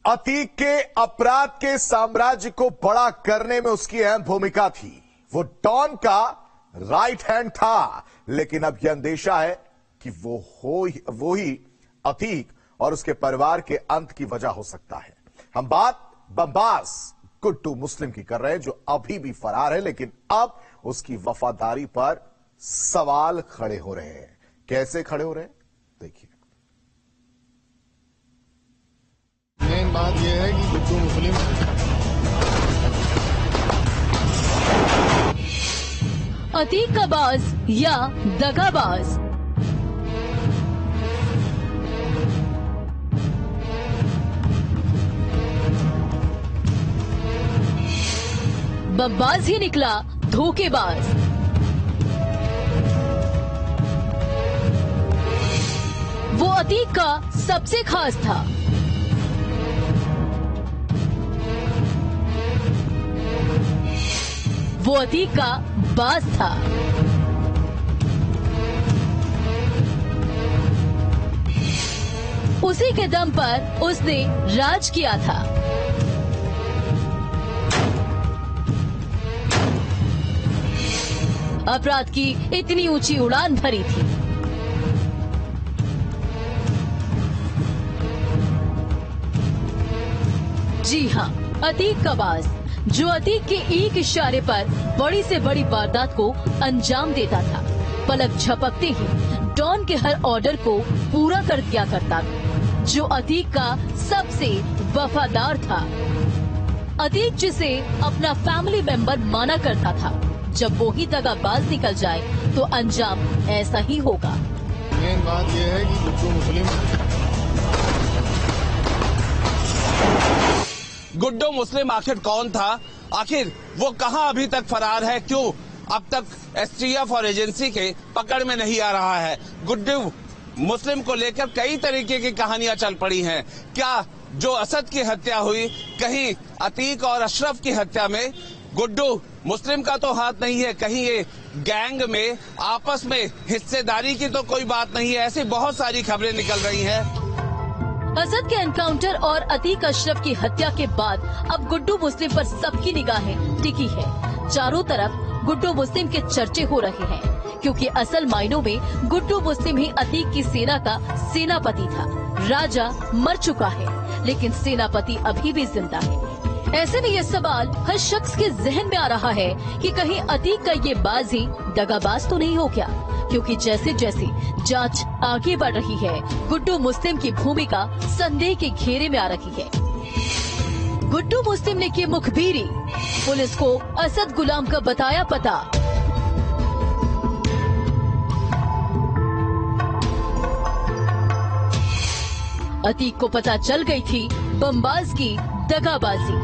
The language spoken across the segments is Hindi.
अतीक के अपराध के साम्राज्य को बड़ा करने में उसकी अहम भूमिका थी। वो डॉन का राइट हैंड था, लेकिन अब यह अंदेशा है कि वो ही अतीक और उसके परिवार के अंत की वजह हो सकता है। हम बात बमबाज गुड्डू मुस्लिम की कर रहे हैं, जो अभी भी फरार है, लेकिन अब उसकी वफादारी पर सवाल खड़े हो रहे हैं। कैसे खड़े हो रहे हैं, देखिए। मेन बात यह है कि गुड्डू मुस्लिम अतीक का बाज या दगाबाज। बमबाज ही निकला धोखेबाज। वो अतीक का सबसे खास था। वो अतीक का बाज था। उसी के दम पर उसने राज किया था। अपराध की इतनी ऊंची उड़ान भरी थी। जी हां, अतीक का बाज, जो अतीक के एक इशारे पर बड़ी से बड़ी वारदात को अंजाम देता था। पलक झपकते ही डॉन के हर ऑर्डर को पूरा कर दिया करता था, जो अतीक का सबसे वफादार था। अतीक जिसे अपना फैमिली मेंबर माना करता था। जब वो ही दगाबाज निकल जाए तो अंजाम ऐसा ही होगा। मेन बात यह है कि गुड्डू मुस्लिम आखिर कौन था? आखिर वो कहां अभी तक फरार है? क्यों अब तक एसटीएफ और एजेंसी के पकड़ में नहीं आ रहा है? गुड्डू मुस्लिम को लेकर कई तरीके की कहानियां चल पड़ी हैं। क्या जो असद की हत्या हुई, कहीं अतीक और अशरफ की हत्या में गुड्डू मुस्लिम का तो हाथ नहीं है? कहीं ये गैंग में आपस में हिस्सेदारी की तो कोई बात नहीं है? ऐसी बहुत सारी खबरें निकल रही हैं। असद के एनकाउंटर और अतीक अशरफ की हत्या के बाद अब गुड्डू मुस्लिम पर सबकी निगाहें टिकी है। चारों तरफ गुड्डू मुस्लिम के चर्चे हो रहे हैं, क्योंकि असल मायनों में गुड्डू मुस्लिम ही अतीक की सेना का सेनापति था। राजा मर चुका है, लेकिन सेनापति अभी भी जिंदा है। ऐसे में ये सवाल हर शख्स के जहन में आ रहा है कि कहीं अतीक का ये बाज ही दगाबाज तो नहीं हो गया? क्योंकि जैसे जैसे जांच आगे बढ़ रही है, गुड्डू मुस्लिम की भूमिका संदेह के घेरे में आ रही है। गुड्डू मुस्लिम ने की मुखबिरी, पुलिस को असद गुलाम का बताया पता। अतीक को पता चल गई थी बमबाज की दगाबाजी।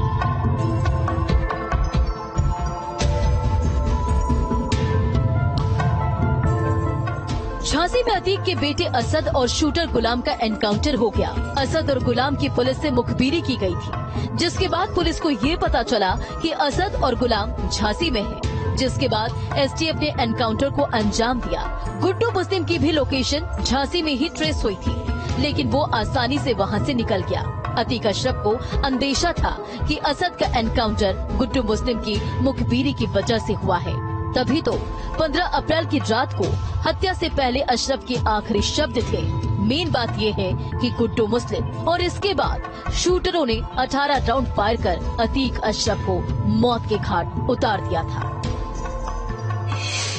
झांसी में अतीक के बेटे असद और शूटर गुलाम का एनकाउंटर हो गया। असद और गुलाम की पुलिस से मुखबिरी की गई थी, जिसके बाद पुलिस को ये पता चला कि असद और गुलाम झांसी में हैं। जिसके बाद एसटीएफ ने एनकाउंटर को अंजाम दिया। गुड्डू मुस्लिम की भी लोकेशन झांसी में ही ट्रेस हुई थी, लेकिन वो आसानी से वहां से निकल गया। अतीक अशरफ को अंदेशा था कि असद का एनकाउंटर गुड्डू मुस्लिम की मुखबिरी की वजह से हुआ है। तभी तो 15 अप्रैल की रात को हत्या से पहले अशरफ के आखिरी शब्द थे। मेन बात यह है कि गुड्डू मुस्लिम और इसके बाद शूटरों ने 18 राउंड फायर कर अतीक अशरफ को मौत के घाट उतार दिया था।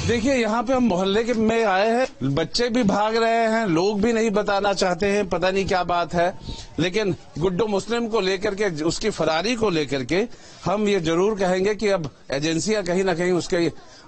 देखिए, यहाँ पे हम मोहल्ले के में आए हैं, बच्चे भी भाग रहे हैं, लोग भी नहीं बताना चाहते हैं, पता नहीं क्या बात है। लेकिन गुड्डू मुस्लिम को लेकर के, उसकी फरारी को लेकर के हम ये जरूर कहेंगे कि अब एजेंसियां कहीं ना कहीं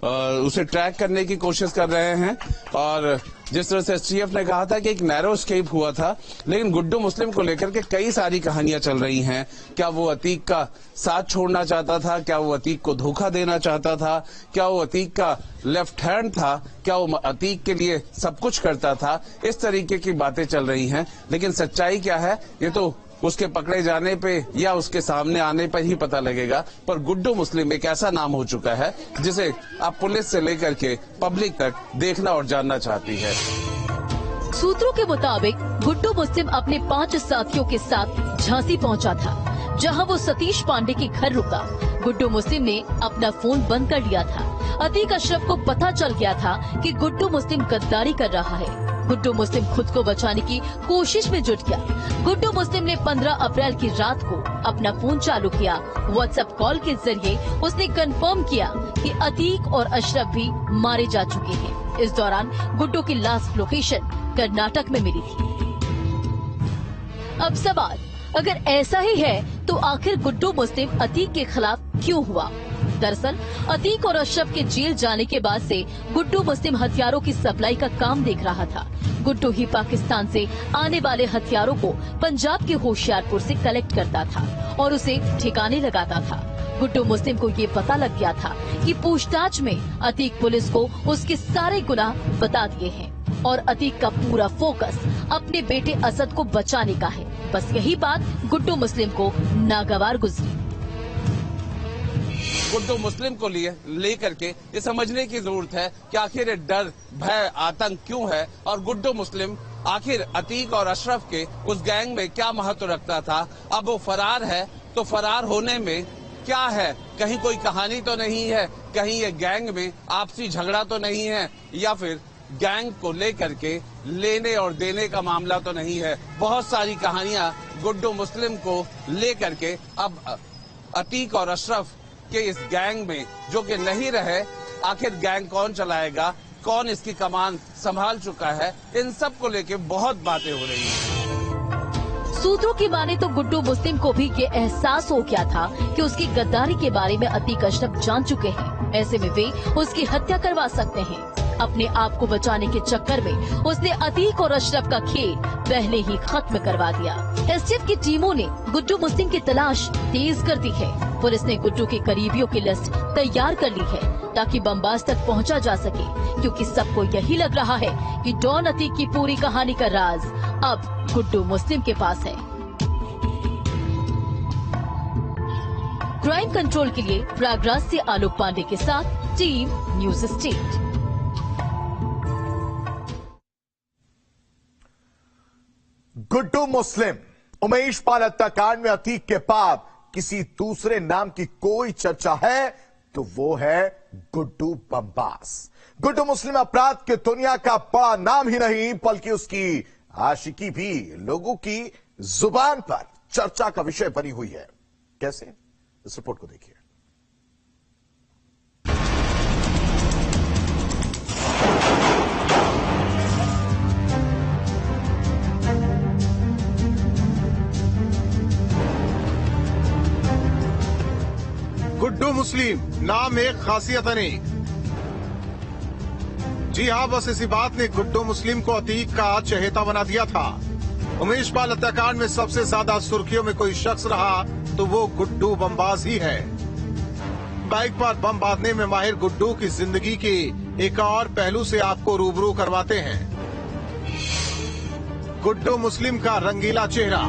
उसे ट्रैक करने की कोशिश कर रहे हैं। और जिस तरह से एसटीएफ ने कहा था कि एक नैरो एस्केप हुआ था, लेकिन गुड्डू मुस्लिम को लेकर के कई सारी कहानियां चल रही हैं। क्या वो अतीक का साथ छोड़ना चाहता था? क्या वो अतीक को धोखा देना चाहता था? क्या वो अतीक का लेफ्ट हैंड था? क्या वो अतीक के लिए सब कुछ करता था? इस तरीके की बातें चल रही हैं, लेकिन सच्चाई क्या है ये तो उसके पकड़े जाने पे या उसके सामने आने पर ही पता लगेगा। पर गुड्डू मुस्लिम एक ऐसा नाम हो चुका है जिसे आप पुलिस से लेकर के पब्लिक तक देखना और जानना चाहती है। सूत्रों के मुताबिक गुड्डू मुस्लिम अपने 5 साथियों के साथ झांसी पहुंचा था, जहां वो सतीश पांडे के घर रुका। गुड्डू मुस्लिम ने अपना फोन बंद कर लिया था। अतीक अशरफ को पता चल गया था कि गुड्डू मुस्लिम गद्दारी कर रहा है। गुड्डू मुस्लिम खुद को बचाने की कोशिश में जुट गया। गुड्डू मुस्लिम ने 15 अप्रैल की रात को अपना फोन चालू किया। व्हाट्सएप कॉल के जरिए उसने कंफर्म किया कि अतीक और अशरफ भी मारे जा चुके हैं। इस दौरान गुड्डू की लास्ट लोकेशन कर्नाटक में मिली थी। अब सवाल, अगर ऐसा ही है तो आखिर गुड्डू मुस्लिम अतीक के खिलाफ क्यों हुआ? दरअसल अतीक और अशरफ के जेल जाने के बाद से गुड्डू मुस्लिम हथियारों की सप्लाई का काम देख रहा था। गुड्डू ही पाकिस्तान से आने वाले हथियारों को पंजाब के होशियारपुर से कलेक्ट करता था और उसे ठिकाने लगाता था। गुड्डू मुस्लिम को ये पता लग गया था कि पूछताछ में अतीक पुलिस को उसके सारे गुनाह बता दिए हैं और अतीक का पूरा फोकस अपने बेटे असद को बचाने का है। बस यही बात गुड्डू मुस्लिम को नागवार गुजरी। गुड्डू मुस्लिम को लेकर के ये समझने की जरूरत है कि आखिर ये डर, भय, आतंक क्यों है और गुड्डू मुस्लिम आखिर अतीक और अशरफ के उस गैंग में क्या महत्व रखता था। अब वो फरार है तो फरार होने में क्या है? कहीं कोई कहानी तो नहीं है, कहीं ये गैंग में आपसी झगड़ा तो नहीं है, या फिर गैंग को लेकर के लेने और देने का मामला तो नहीं है। बहुत सारी कहानियां गुड्डू मुस्लिम को लेकर के अब अतीक और अशरफ के इस गैंग में जो कि नहीं रहे, आखिर गैंग कौन चलाएगा, कौन इसकी कमान संभाल चुका है, इन सब को लेके बहुत बातें हो रही हैं। सूत्रों की माने तो गुड्डू मुस्लिम को भी ये एहसास हो गया था कि उसकी गद्दारी के बारे में अतीक अशरफ जान चुके हैं। ऐसे में वे उसकी हत्या करवा सकते हैं। अपने आप को बचाने के चक्कर में उसने अतीक और अशरफ का खेल पहले ही खत्म करवा दिया। एसटीएफ की टीमों ने गुड्डू मुस्लिम की तलाश तेज कर दी है। पुलिस ने गुड्डू के करीबियों की लिस्ट तैयार कर ली है ताकि बमबास तक पहुंचा जा सके, क्योंकि सबको यही लग रहा है कि डॉन अतीक की पूरी कहानी का राज अब गुड्डू मुस्लिम के पास है। क्राइम कंट्रोल के लिए प्रयागराज से आलोक पांडे के साथ टीम न्यूज स्टेट। गुड्डू मुस्लिम उमेश पाल हत्याकांड में अतीक के बाद किसी दूसरे नाम की कोई चर्चा है तो वो है गुड्डू बमबास। गुड्डू मुस्लिम अपराध के दुनिया का बड़ा नाम ही नहीं बल्कि उसकी आशिकी भी लोगों की जुबान पर चर्चा का विषय बनी हुई है। कैसे? इस रिपोर्ट को देखिए। गुड्डू मुस्लिम नाम एक खासियत अनेक। जी हाँ, बस इसी बात ने गुड्डू मुस्लिम को अतीक का चहेता बना दिया था। उमेश पाल हत्याकांड में सबसे ज्यादा सुर्खियों में कोई शख्स रहा तो वो गुड्डू बमबाज ही है। बाइक पर बम बांधने में माहिर गुड्डू की जिंदगी के एक और पहलू से आपको रूबरू करवाते हैं। गुड्डू मुस्लिम का रंगीला चेहरा,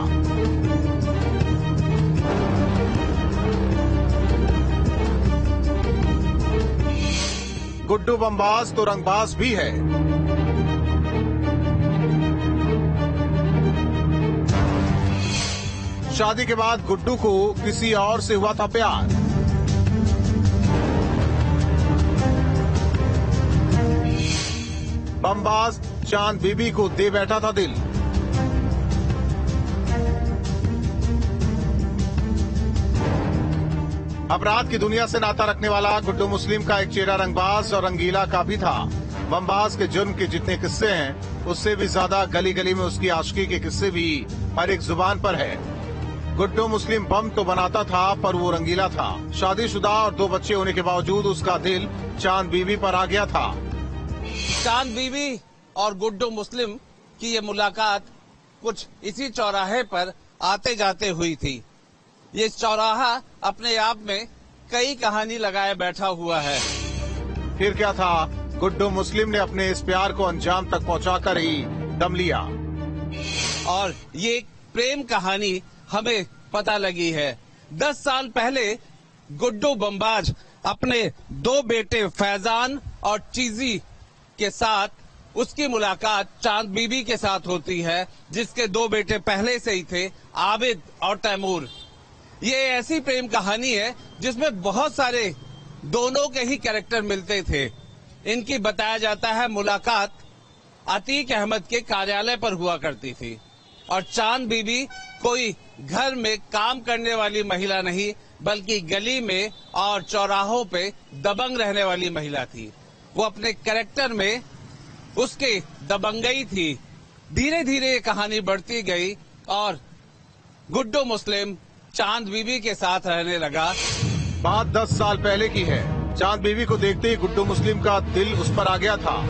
गुड्डू बमबाज तो रंगबाज भी है। शादी के बाद गुड्डू को किसी और से हुआ था प्यार। बमबाज चांद बीबी को दे बैठा था दिल। अपराध की दुनिया से नाता रखने वाला गुड्डू मुस्लिम का एक चेहरा रंगबाज और रंगीला का भी था। बमबाज के जुर्म के जितने किस्से हैं उससे भी ज्यादा गली गली में उसकी आशिकी के किस्से भी हर एक जुबान पर है। गुड्डू मुस्लिम बम तो बनाता था पर वो रंगीला था। शादीशुदा और 2 बच्चे होने के बावजूद उसका दिल चांद बीबी पर आ गया था। चांद बीबी और गुड्डू मुस्लिम की ये मुलाकात कुछ इसी चौराहे पर आते जाते हुई थी। ये चौराहा अपने आप में कई कहानी लगाए बैठा हुआ है। फिर क्या था, गुड्डू मुस्लिम ने अपने इस प्यार को अंजाम तक पहुंचाकर ही दम लिया। और ये प्रेम कहानी हमें पता लगी है। 10 साल पहले गुड्डू बमबाज अपने 2 बेटे फैजान और चीजी के साथ उसकी मुलाकात चांद बीबी के साथ होती है, जिसके 2 बेटे पहले से ही थे, आबिद और तैमूर। ये ऐसी प्रेम कहानी है जिसमें बहुत सारे दोनों के ही कैरेक्टर मिलते थे। इनकी बताया जाता है मुलाकात अतीक अहमद के कार्यालय पर हुआ करती थी और चांद बीबी कोई घर में काम करने वाली महिला नहीं, बल्कि गली में और चौराहों पे दबंग रहने वाली महिला थी। वो अपने कैरेक्टर में उसके दबंगई थी। धीरे धीरे ये कहानी बढ़ती गई और गुड्डू मुस्लिम चांद बीबी के साथ रहने लगा। बात 10 साल पहले की है। चांद बीबी को देखते ही गुड्डू मुस्लिम का दिल उस पर आ गया था।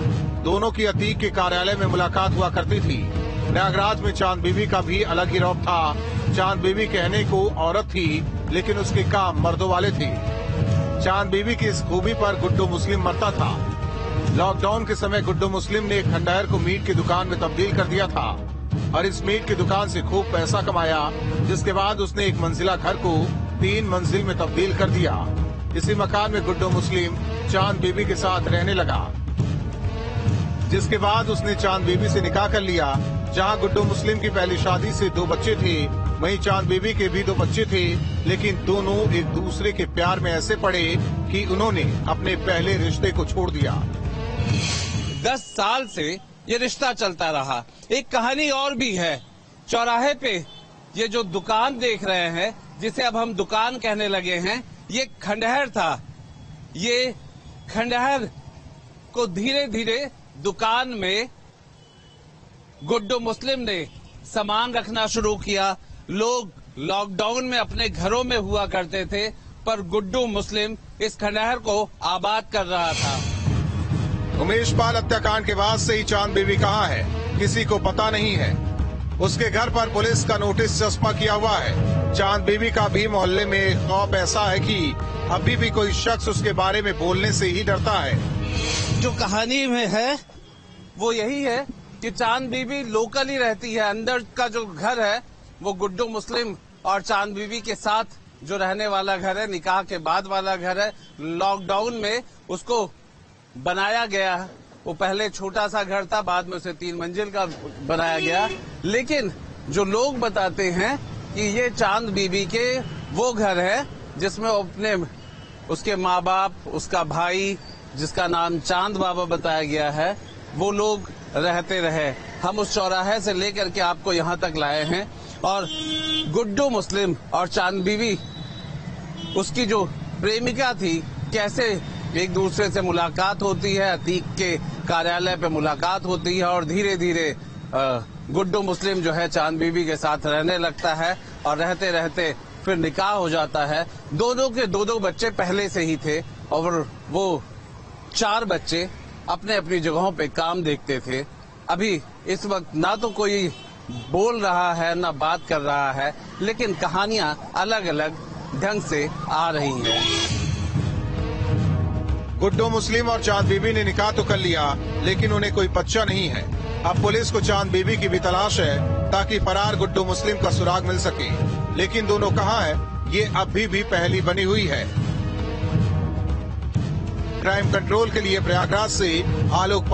दोनों की अतीक के कार्यालय में मुलाकात हुआ करती थी। प्रयागराज में चांद बीबी का भी अलग ही रौब था। चांद बीबी कहने को औरत थी, लेकिन उसके काम मर्दों वाले थे। चांद बीबी की इस खूबी पर गुड्डू मुस्लिम मरता था। लॉकडाउन के समय गुड्डू मुस्लिम ने एक खंडहर को मीट की दुकान में तब्दील कर दिया था और इस मीट की दुकान से खूब पैसा कमाया, जिसके बाद उसने एक मंजिला घर को 3 मंजिल में तब्दील कर दिया। इसी मकान में गुड्डू मुस्लिम चांद बीबी के साथ रहने लगा, जिसके बाद उसने चांद बीबी से निकाह कर लिया। जहां गुड्डू मुस्लिम की पहली शादी से 2 बच्चे थे, वहीं चांद बीबी के भी 2 बच्चे थे, लेकिन दोनों एक दूसरे के प्यार में ऐसे पड़े कि उन्होंने अपने पहले रिश्ते को छोड़ दिया। 10 साल से ये रिश्ता चलता रहा। एक कहानी और भी है। चौराहे पे ये जो दुकान देख रहे हैं, जिसे अब हम दुकान कहने लगे हैं, ये खंडहर था। ये खंडहर को धीरे धीरे दुकान में गुड्डू मुस्लिम ने सामान रखना शुरू किया। लोग लॉकडाउन में अपने घरों में हुआ करते थे, पर गुड्डू मुस्लिम इस खंडहर को आबाद कर रहा था। उमेश पाल हत्याकांड के बाद से ही चांद बीबी कहाँ है, किसी को पता नहीं है। उसके घर पर पुलिस का नोटिस चस्पा किया हुआ है। चांद बीबी का भी मोहल्ले में खौफ ऐसा है कि अभी भी कोई शख्स उसके बारे में बोलने से ही डरता है। जो कहानी में है वो यही है कि चांद बीबी लोकल ही रहती है। अंदर का जो घर है वो गुड्डू मुस्लिम और चांद बीबी के साथ जो रहने वाला घर है, निकाह के बाद वाला घर है। लॉकडाउन में उसको बनाया गया। वो पहले छोटा सा घर था, बाद में उसे 3 मंजिल का बनाया गया। लेकिन जो लोग बताते हैं कि ये चांद बीबी के वो घर है जिसमें अपने उसके माँ बाप, उसका भाई जिसका नाम चांद बाबा बताया गया है, वो लोग रहते रहे। हम उस चौराहे से लेकर के आपको यहाँ तक लाए हैं और गुड्डू मुस्लिम और चांद बीबी, उसकी जो प्रेमिका थी, कैसे एक दूसरे से मुलाकात होती है, अतीक के कार्यालय पे मुलाकात होती है और धीरे धीरे गुड्डू मुस्लिम जो है चांद बीबी के साथ रहने लगता है और रहते रहते फिर निकाह हो जाता है। दोनों के 2 बच्चे पहले से ही थे और वो 4 बच्चे अपने अपनी जगहों पे काम देखते थे। अभी इस वक्त ना तो कोई बोल रहा है ना बात कर रहा है, लेकिन कहानियां अलग अलग ढंग से आ रही हैं। गुड्डू मुस्लिम और चांद बीबी ने निकाह तो कर लिया, लेकिन उन्हें कोई बच्चा नहीं है। अब पुलिस को चांद बीबी की भी तलाश है ताकि फरार गुड्डू मुस्लिम का सुराग मिल सके, लेकिन दोनों कहाँ है ये अभी भी पहेली बनी हुई है। क्राइम कंट्रोल के लिए प्रयागराज से आलोक